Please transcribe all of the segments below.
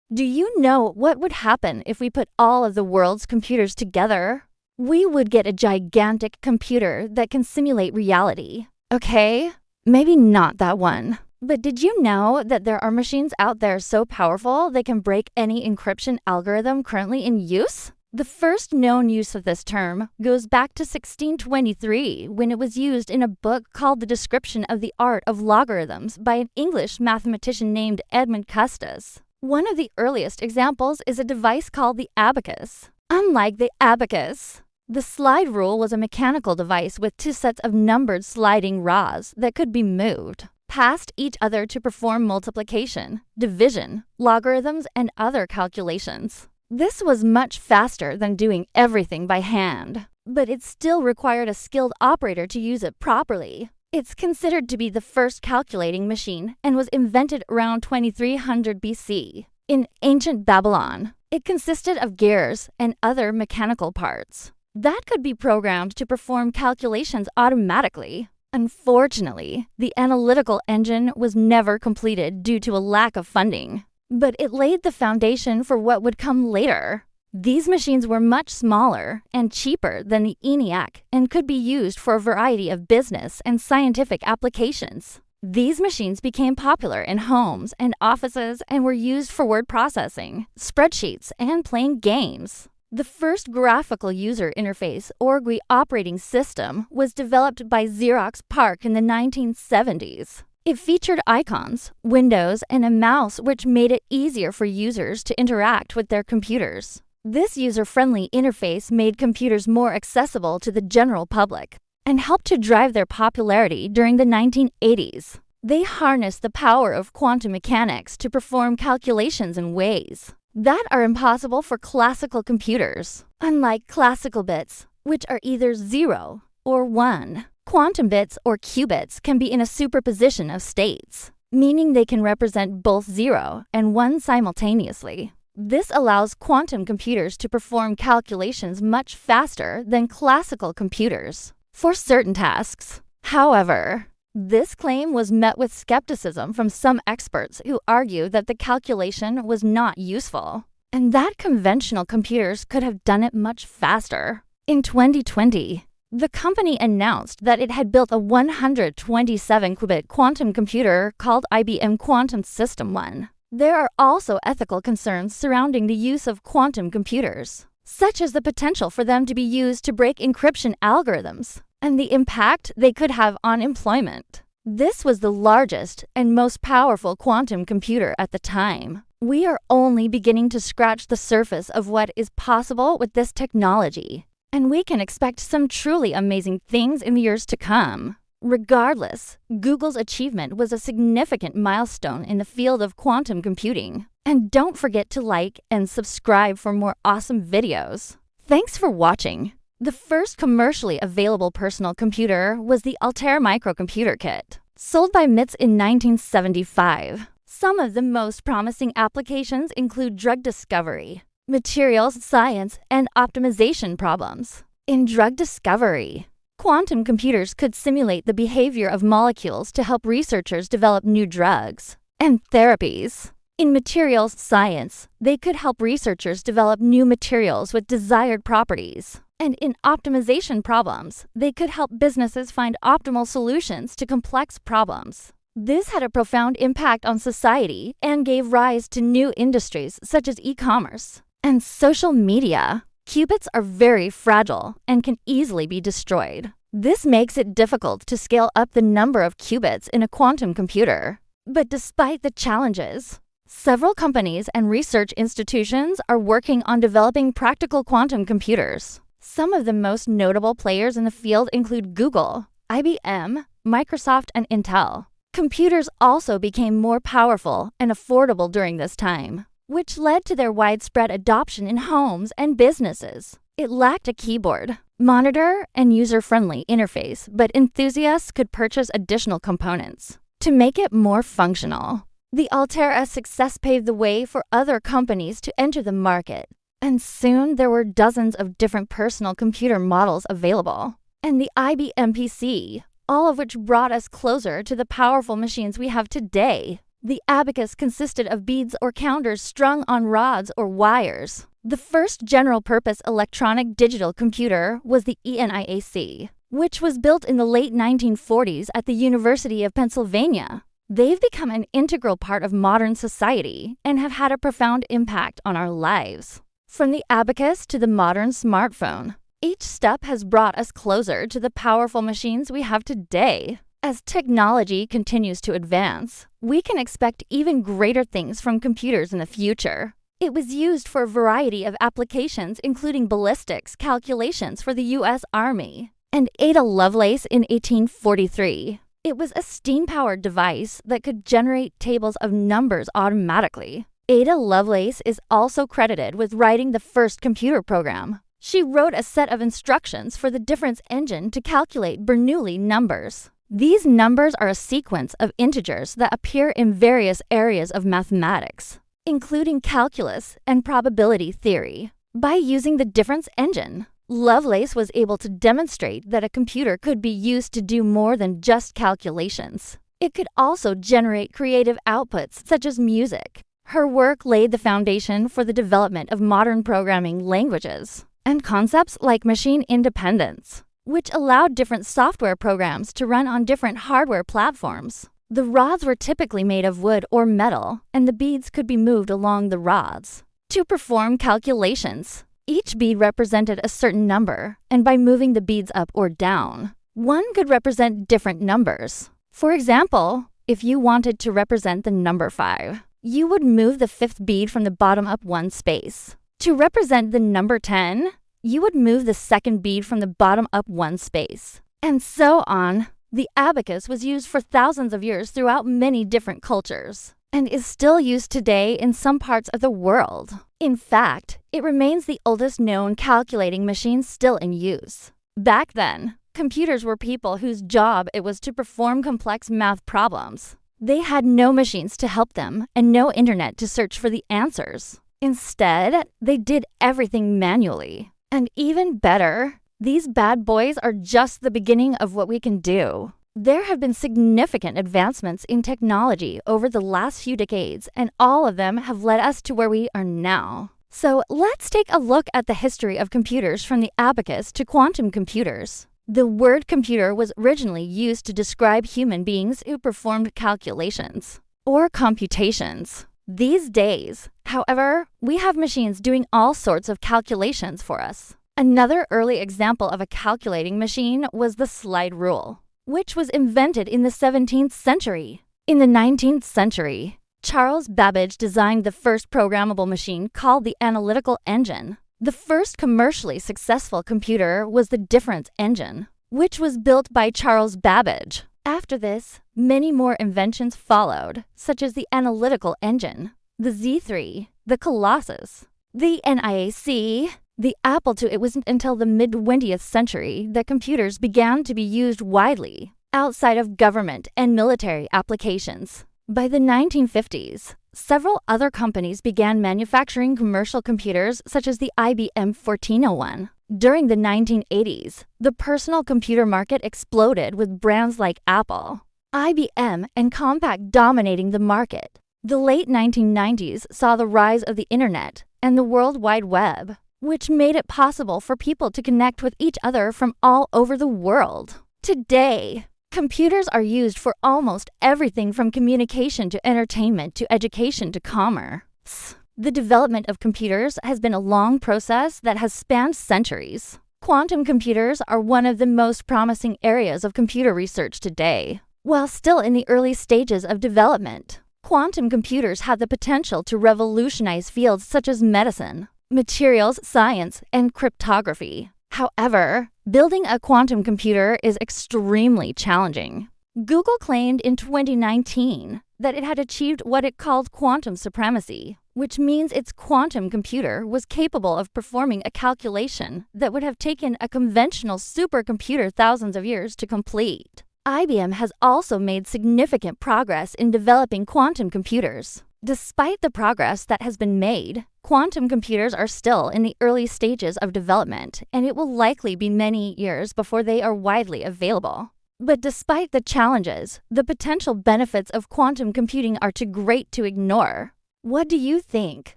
Do you know what would happen if we put all of the world's computers together? We would get a gigantic computer that can simulate reality. Okay? Maybe not that one. But did you know that there are machines out there so powerful they can break any encryption algorithm currently in use? The first known use of this term goes back to 1623 when it was used in a book called The Description of the Art of Logarithms by an English mathematician named Edmund Custis. One of the earliest examples is a device called the abacus. Unlike the abacus, the slide rule was a mechanical device with two sets of numbered sliding rods that could be moved past each other to perform multiplication, division, logarithms, and other calculations. This was much faster than doing everything by hand, but it still required a skilled operator to use it properly. It's considered to be the first calculating machine and was invented around 2300 BC in ancient Babylon. It consisted of gears and other mechanical parts that could be programmed to perform calculations automatically. Unfortunately, the analytical engine was never completed due to a lack of funding, but it laid the foundation for what would come later. These machines were much smaller and cheaper than the ENIAC and could be used for a variety of business and scientific applications. These machines became popular in homes and offices and were used for word processing, spreadsheets, and playing games. The first graphical user interface, or GUI operating system, was developed by Xerox PARC in the 1970s. It featured icons, windows, and a mouse which made it easier for users to interact with their computers. This user-friendly interface made computers more accessible to the general public and helped to drive their popularity during the 1980s. They harnessed the power of quantum mechanics to perform calculations in ways that are impossible for classical computers. Unlike classical bits, which are either 0 or 1, quantum bits or qubits can be in a superposition of states, meaning they can represent both 0 and 1 simultaneously. This allows quantum computers to perform calculations much faster than classical computers for certain tasks. However, this claim was met with skepticism from some experts who argue that the calculation was not useful and that conventional computers could have done it much faster. In 2020, the company announced that it had built a 127-qubit quantum computer called IBM Quantum System 1. There are also ethical concerns surrounding the use of quantum computers, such as the potential for them to be used to break encryption algorithms and the impact they could have on employment. This was the largest and most powerful quantum computer at the time. We are only beginning to scratch the surface of what is possible with this technology, and we can expect some truly amazing things in the years to come. Regardless, Google's achievement was a significant milestone in the field of quantum computing. And don't forget to like and subscribe for more awesome videos. Thanks for watching. The first commercially available personal computer was the Altair microcomputer kit, sold by MITS in 1975. Some of the most promising applications include drug discovery, materials science, and optimization problems. In drug discovery, quantum computers could simulate the behavior of molecules to help researchers develop new drugs and therapies. In materials science, they could help researchers develop new materials with desired properties. And in optimization problems, they could help businesses find optimal solutions to complex problems. This had a profound impact on society and gave rise to new industries such as e-commerce and social media. Qubits are very fragile and can easily be destroyed. This makes it difficult to scale up the number of qubits in a quantum computer. But despite the challenges, several companies and research institutions are working on developing practical quantum computers. Some of the most notable players in the field include Google, IBM, Microsoft, and Intel. Computers also became more powerful and affordable during this time, which led to their widespread adoption in homes and businesses. It lacked a keyboard, monitor, and user-friendly interface, but enthusiasts could purchase additional components to make it more functional. The Altair's success paved the way for other companies to enter the market, and soon there were dozens of different personal computer models available. And the IBM PC, all of which brought us closer to the powerful machines we have today. The abacus consisted of beads or counters strung on rods or wires. The first general-purpose electronic digital computer was the ENIAC, which was built in the late 1940s at the University of Pennsylvania. They've become an integral part of modern society and have had a profound impact on our lives. From the abacus to the modern smartphone, each step has brought us closer to the powerful machines we have today. As technology continues to advance, we can expect even greater things from computers in the future. It was used for a variety of applications, including ballistics calculations for the U.S. Army, and Ada Lovelace in 1843. It was a steam-powered device that could generate tables of numbers automatically. Ada Lovelace is also credited with writing the first computer program. She wrote a set of instructions for the difference engine to calculate Bernoulli numbers. These numbers are a sequence of integers that appear in various areas of mathematics, including calculus and probability theory. By using the difference engine, Lovelace was able to demonstrate that a computer could be used to do more than just calculations. It could also generate creative outputs such as music. Her work laid the foundation for the development of modern programming languages and concepts like machine independence, which allowed different software programs to run on different hardware platforms. The rods were typically made of wood or metal, and the beads could be moved along the rods. To perform calculations, each bead represented a certain number, and by moving the beads up or down, one could represent different numbers. For example, if you wanted to represent the number 5, you would move the fifth bead from the bottom up one space. To represent the number 10, you would move the second bead from the bottom up one space. And so on. The abacus was used for thousands of years throughout many different cultures, and is still used today in some parts of the world. In fact, it remains the oldest known calculating machine still in use. Back then, computers were people whose job it was to perform complex math problems. They had no machines to help them and no internet to search for the answers. Instead, they did everything manually. And even better, these bad boys are just the beginning of what we can do. There have been significant advancements in technology over the last few decades, and all of them have led us to where we are now. So let's take a look at the history of computers from the abacus to quantum computers. The word computer was originally used to describe human beings who performed calculations or computations. These days, however, we have machines doing all sorts of calculations for us. Another early example of a calculating machine was the slide rule, which was invented in the 17th century. In the 19th century, Charles Babbage designed the first programmable machine called the analytical engine. The first commercially successful computer was the difference engine, which was built by Charles Babbage. After this, many more inventions followed, such as the analytical engine, the Z3, the Colossus, the NIAC, the Apple II. It wasn't until the mid-20th century that computers began to be used widely outside of government and military applications. By the 1950s, several other companies began manufacturing commercial computers such as the IBM 1401. During the 1980s, the personal computer market exploded with brands like Apple, IBM, and Compaq dominating the market. The late 1990s saw the rise of the Internet and the World Wide Web, which made it possible for people to connect with each other from all over the world. Today, computers are used for almost everything from communication to entertainment to education to commerce. The development of computers has been a long process that has spanned centuries. Quantum computers are one of the most promising areas of computer research today. While still in the early stages of development, quantum computers have the potential to revolutionize fields such as medicine, materials science, and cryptography. However, building a quantum computer is extremely challenging. Google claimed in 2019 that it had achieved what it called quantum supremacy, which means its quantum computer was capable of performing a calculation that would have taken a conventional supercomputer thousands of years to complete. IBM has also made significant progress in developing quantum computers. Despite the progress that has been made, quantum computers are still in the early stages of development, and it will likely be many years before they are widely available. But despite the challenges, the potential benefits of quantum computing are too great to ignore. What do you think?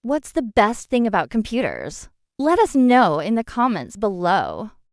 What's the best thing about computers? Let us know in the comments below.